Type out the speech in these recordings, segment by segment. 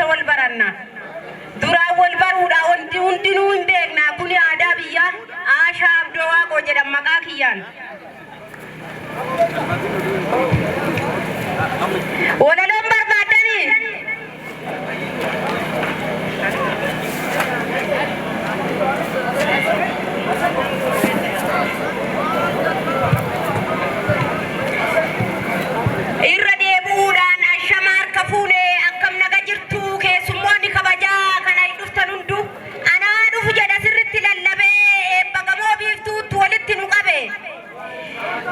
keessa wal baranna. Duraan wal baruudha wanti hundinuu hin beekna. Kuni aadaa biyyaa Aashaa Abdoo Waaqoo jedhama maqaa kiyyaan. Walaloon barbaadanii irra deebi'uudhaan ashama harka fuunee akkam naga jirtu keessummoonni kabajaa kana dhuftan hundu anaa dhufu jedha sirritti lallabee eebba gamoo biiftuutti walitti nu qabe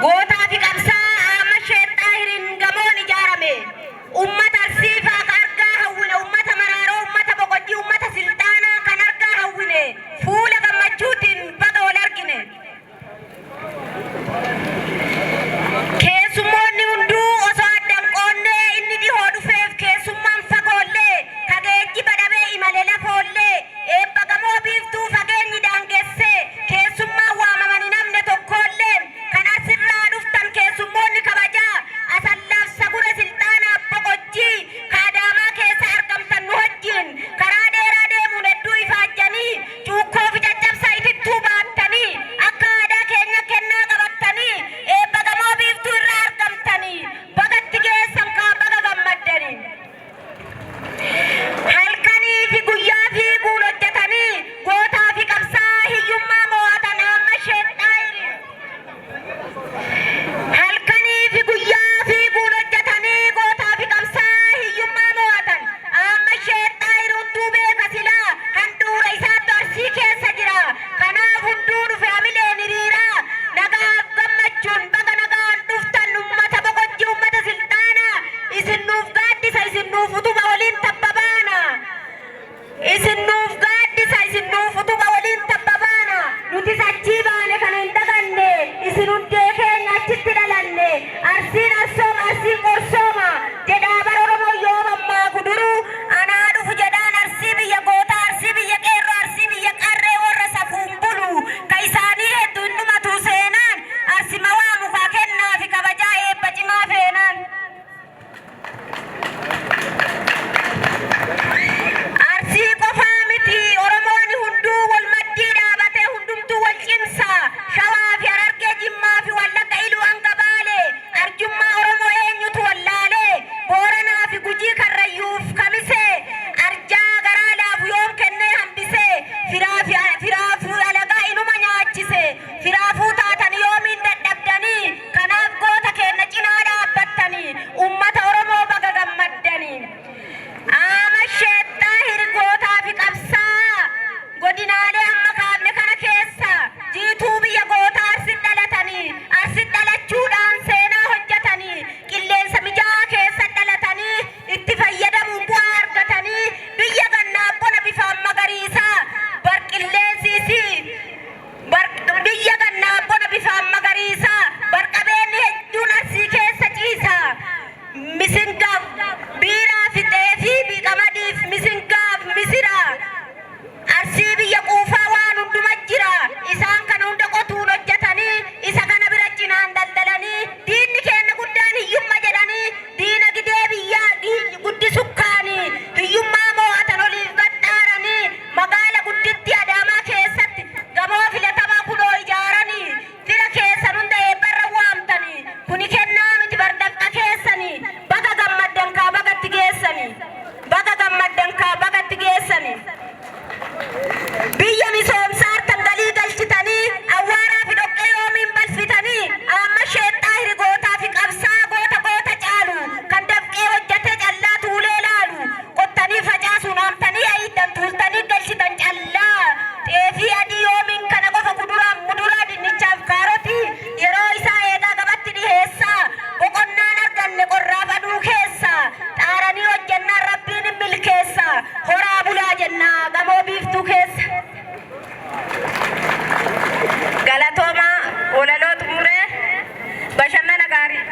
gootaa fi qabsaa amma sheexxaa hiriin gamoon ijaarame ummata arsiifaa ka argaa hawwine ummata maraaroo ummata boqojjii ummata silxaanaa kan argaa hawwine fuula gammachuutiin baga wal argine. Keessummoonni hunduu osoo addan qoonnee inni dhihoo dhufeef keessummaan fagoollee kageejjiba dhabee imale lafoollee eebba gamoo biiftuu fageenyi daangessee keessummaan waamamani namne tokkollee kan asirraa dhuftan keessummoonni kabajaa asallaaf sagure silxaanaa boqojjii kaadaamaa keessa argamtan nu wajjin karaa dheeraa deemuun hedduu ifaajjanii cuukkoo fi caccabsaa itittuu baattanii akka aadaa keenya kennaa qabattanii eebba gamoo biiftuu irraa argamtanii bagatti geessan kaa baga gammaddanii. Halkanii fi guyyaa fiiguun hojjetanii gootaa fi qabsaa hiyyummaa mo'atan amma sheexxaa hiriin. Halkanii fi guyyaa fiiguun hojjetanii gootaa fi qabsaa hiyyummaa mo'atan amma sheexxaa hunduu beeka silaa handhuura isaatti arsii keessa jira. Kanaaf hunduu dhufe hamileen hiriiraa nagaaf gammachuun baga nagaan dhuftan ummata boqojjii ummata silxaanaa isin nuuf gaaddisa isin nuuf utuma waliin tabbabaana. Isin nuuf gaaddisa isin nuuf utuma waliin tabbabaana. Nuti sachii baane kana hin daganne isin hundee keenya achitti dhalanne arsiin arsooma arsiin qorsooma jedhaa bara Oromoo yoo mammaa guduruu anaa dhufu jedhaan arsii biyya gootaa arsii biyya qeerroo arsii biyya qarree warra safuun bulu ka isaanii hedduu hin dhumatu seenaan arsima waa mukaa kennaa fi kabajaa eebba cimaa feenaan. Arsii qofaa miti Oromoon hunduu wal maddii dhaabatee hundumtuu wal cimsa. Shawaa fi Harargee Jimmaa fi Wallagga Iluu hanga Baalee arjummaa Oromoo eenyutu wallaalee Booranaa fi Gujii Karrayyuuf Kamisee arjaa garaa laafu yoom kennee hambisee firaafuu alagaa inuma nyaachise firaafuu taatan yoomiin dadhabdanii kanaaf goota keenya cinaa dhaabbattanii ummata Oromoo baga gammaddanii. Ama sheexxaa hirgootaa fi qabsaa godinaalee amma kaafne kana keessa jiituu biyya gootaa arsit dhalatanii arsit dhalachuudhaan seenaa hojjetanii qilleensa mijaa'aa keessa dhalatanii itti fayyadamuun bu'aa argatanii biyya gannaa bona bifaan magariisaa biyya gannaa bona bifaan magariisaa barqabeenni hedduun arsii keessa ciisa. Misingaaf biiraa fi xeefii fi qamadiif misingaaf misira arsii biyya quufaa waan hunduma jira isaan kana hunda qotuun hojjetanii isa kana bira cinaan daldalanii diinni keenya guddaan hiyyumma jedhanii diina gidee biyyaa guddisukkaanii hiyyummaa mo'atan oliif gadhaaranii magaala gudditti Adaamaa keessatti gamoo filatamaa kunoo ijaaranii fira keessan hunda eebbarra waamtanii kuni kennaa miti bardaqqa keessanii baga gammaddan kaa bagatti geessanii baga gammaddan kaa bagatti geessanii. Biyya misoomsaa harkan galii galchitanii awwaaraa fi dhoqqee yoomiin balfitanii amma sheexxaa hirgootaa fi qabsaa goota caalu kan dafqee hojjetee callaa tuulee laalu qottanii facaasuun haamtanii ayiiddan tuultanii galchitan callaa xeefii adii yoomiin kana qofa muduraa dinnichaaf kaarotii yeroo isaa eegaa gabatti dhiheessaa boqonnaan arganne qorraaf aduu keessa xaaranii hojjennaan rabbiin hin milkeessa horaa bulaa jennaa gamoo biiftuu keessa. Galatooma walaloo xumuree bashannana gaarii.